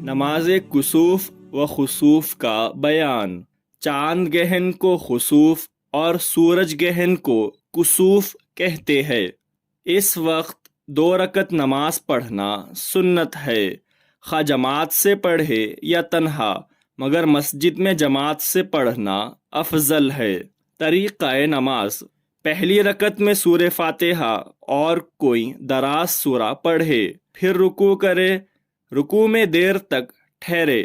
نماز کسوف و خسوف کا بیان۔ چاند گہن کو خسوف اور سورج گہن کو کسوف کہتے ہیں۔ اس وقت 2 رکعت نماز پڑھنا سنت ہے، خواہ جماعت سے پڑھے یا تنہا، مگر مسجد میں جماعت سے پڑھنا افضل ہے۔ طریقہ نماز: پہلی رکعت میں سورہ فاتحہ اور کوئی دراز سورہ پڑھے، پھر رکوع کرے، رکوع میں دیر تک ٹھہرے،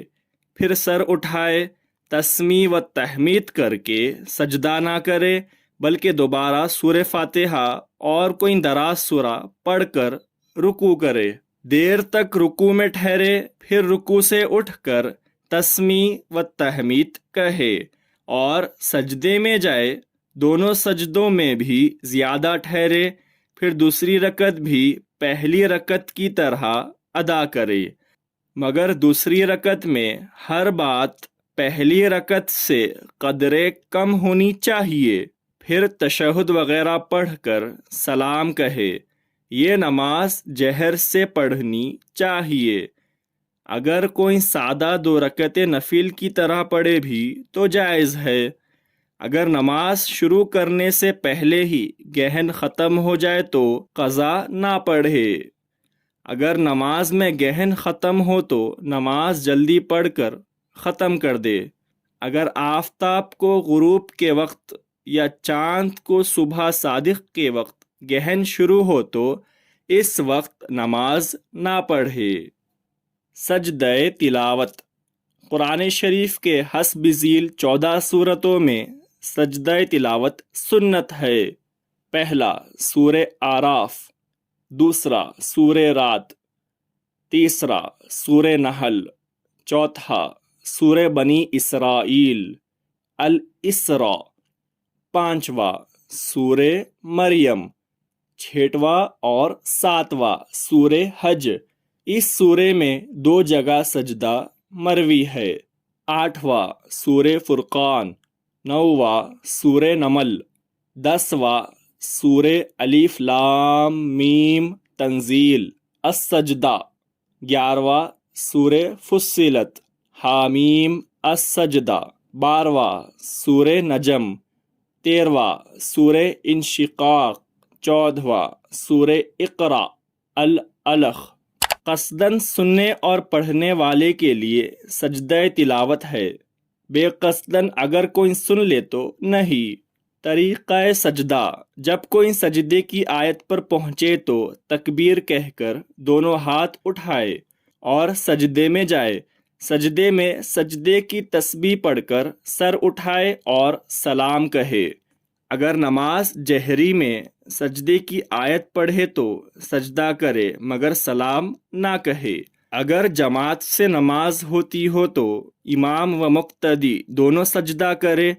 پھر سر اٹھائے، تسمیع و تحمید کر کے سجدہ نہ کرے بلکہ دوبارہ سورہ فاتحہ اور کوئی دراز سورہ پڑھ کر رکوع کرے، دیر تک رکوع میں ٹھہرے، پھر رکوع سے اٹھ کر تسمیع و تحمید کہے اور سجدے میں جائے، دونوں سجدوں میں بھی زیادہ ٹھہرے، پھر دوسری رکعت بھی پہلی رکعت کی طرح ادا کرے، مگر دوسری رکعت میں ہر بات پہلی رکعت سے قدرے کم ہونی چاہیے، پھر تشہد وغیرہ پڑھ کر سلام کہے۔ یہ نماز جہر سے پڑھنی چاہیے۔ اگر کوئی سادہ 2 رکعتیں نفل کی طرح پڑھے بھی تو جائز ہے۔ اگر نماز شروع کرنے سے پہلے ہی گہن ختم ہو جائے تو قضا نہ پڑھے۔ اگر نماز میں گہن ختم ہو تو نماز جلدی پڑھ کر ختم کر دے۔ اگر آفتاب کو غروب کے وقت یا چاند کو صبح صادق کے وقت گہن شروع ہو تو اس وقت نماز نہ پڑھے۔ سجدہ تلاوت: قرآن شریف کے حسب ذیل 14 سورتوں میں سجدہ تلاوت سنت ہے۔ پہلا سورہ اعراف، دوسرا سورہ رعد، تیسرا سورہ نحل، چوتھا سورہ بنی اسرائیل الاسراء، پانچواں سورہ مریم، چھٹواں اور ساتواں سورہ حج۔ اس سورے میں 2 جگہ سجدہ مروی ہے۔ آٹھواں سورہ فرقان، نوواں سورہ نمل، 10واں سورہ الف لام میم تنزیل السجدہ، 11واں سورہ فصلت حامیم السجدہ، 12واں سورہ نجم، 13واں سورہ انشقاق، 14واں سورہ اقرا العلق۔ قصداً سننے اور پڑھنے والے کے لیے سجدہ تلاوت ہے، بے قصداً اگر کوئی سن لے تو نہیں۔ طریقہ سجدہ: جب کوئی سجدے کی آیت پر پہنچے تو تکبیر کہہ کر دونوں ہاتھ اٹھائے اور سجدے میں جائے، سجدے میں سجدے کی تسبیح پڑھ کر سر اٹھائے اور سلام کہے۔ اگر نماز جہری میں سجدے کی آیت پڑھے تو سجدہ کرے مگر سلام نہ کہے۔ اگر جماعت سے نماز ہوتی ہو تو امام و مقتدی دونوں سجدہ کرے۔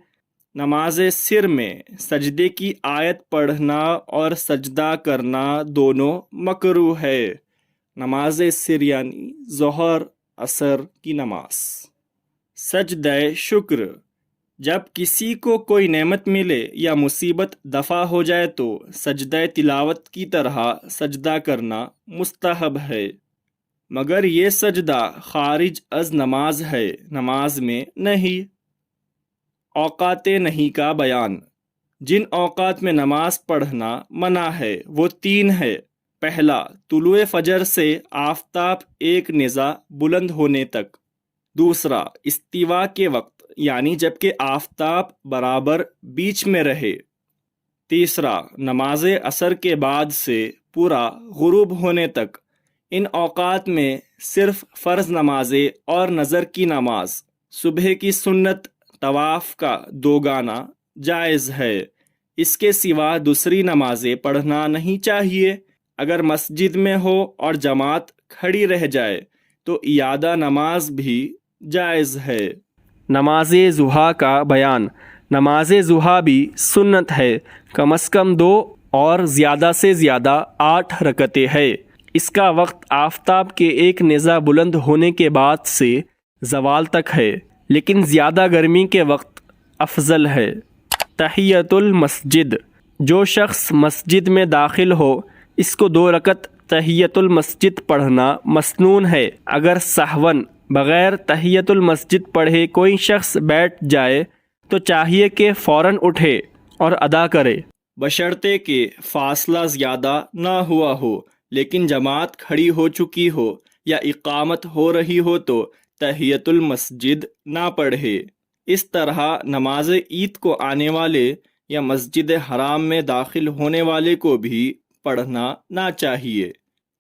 نماز سر میں سجدے کی آیت پڑھنا اور سجدہ کرنا دونوں مکروہ ہے۔ نماز سر یعنی ظہر عصر کی نماز۔ سجدہ شکر: جب کسی کو کوئی نعمت ملے یا مصیبت دفع ہو جائے تو سجدہ تلاوت کی طرح سجدہ کرنا مستحب ہے، مگر یہ سجدہ خارج از نماز ہے، نماز میں نہیں۔ اوقات نہیں کا بیان: جن اوقات میں نماز پڑھنا منع ہے وہ 3 ہے۔ پہلا طلوع فجر سے آفتاب ایک نظا بلند ہونے تک، دوسرا استوا کے وقت یعنی جب کہ آفتاب برابر بیچ میں رہے، تیسرا نماز عصر کے بعد سے پورا غروب ہونے تک۔ ان اوقات میں صرف فرض نمازیں اور نظر کی نماز، صبح کی سنت طواف کا 2 گانا جائز ہے، اس کے سوا دوسری نمازیں پڑھنا نہیں چاہیے۔ اگر مسجد میں ہو اور جماعت کھڑی رہ جائے تو اعادہ نماز بھی جائز ہے۔ نماز ضحیٰ کا بیان: نماز ضحیٰ بھی سنت ہے، کم از کم 2 اور زیادہ سے زیادہ 8 رکعتیں ہے۔ اس کا وقت آفتاب کے ایک نظا بلند ہونے کے بعد سے زوال تک ہے، لیکن زیادہ گرمی کے وقت افضل ہے۔ تحیۃ المسجد، جو شخص مسجد میں داخل ہو اس کو 2 رکعت تحیۃ المسجد پڑھنا مسنون ہے۔ اگر سہون بغیر تحیۃ المسجد پڑھے کوئی شخص بیٹھ جائے تو چاہیے کہ فوراً اٹھے اور ادا کرے، بشرطے کہ فاصلہ زیادہ نہ ہوا ہو لیکن جماعت کھڑی ہو چکی ہو یا اقامت ہو رہی ہو تو تحیۃ المسجد نہ پڑھے۔ اس طرح نماز عید کو آنے والے یا مسجد حرام میں داخل ہونے والے کو بھی پڑھنا نہ چاہیے۔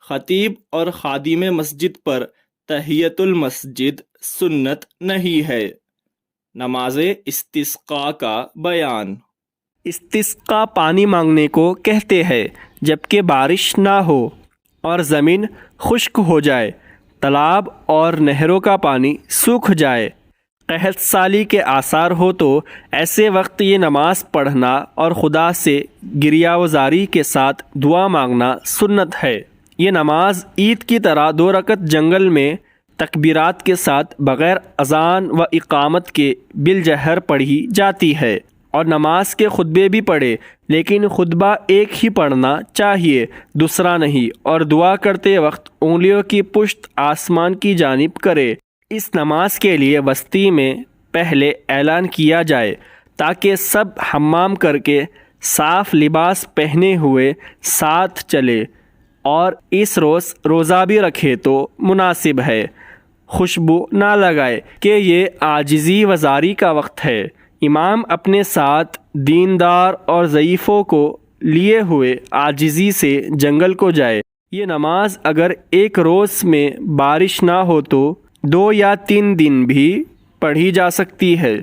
خطیب اور خادم مسجد پر تحیۃ المسجد سنت نہیں ہے۔ نماز استسقاء کا بیان۔ استسقاء پانی مانگنے کو کہتے ہیں جبکہ بارش نہ ہو اور زمین خشک ہو جائے، تالاب اور نہروں کا پانی سوکھ جائے، قحط سالی کے آثار ہو تو ایسے وقت یہ نماز پڑھنا اور خدا سے گریہ وزاری کے ساتھ دعا مانگنا سنت ہے۔ یہ نماز عید کی طرح 2 رکعت جنگل میں تکبیرات کے ساتھ بغیر اذان و اقامت کے بالجہر پڑھی جاتی ہے، اور نماز کے خطبے بھی پڑھے لیکن خطبہ ایک ہی پڑھنا چاہیے، دوسرا نہیں، اور دعا کرتے وقت انگلیوں کی پشت آسمان کی جانب کرے۔ اس نماز کے لیے بستی میں پہلے اعلان کیا جائے تاکہ سب حمام کر کے صاف لباس پہنے ہوئے ساتھ چلے، اور اس روز روزہ بھی رکھے تو مناسب ہے۔ خوشبو نہ لگائے کہ یہ عاجزی وزاری کا وقت ہے۔ امام اپنے ساتھ دیندار اور ضعیفوں کو لیے ہوئے عاجزی سے جنگل کو جائے۔ یہ نماز اگر ایک روز میں بارش نہ ہو تو 2 یا 3 دن بھی پڑھی جا سکتی ہے۔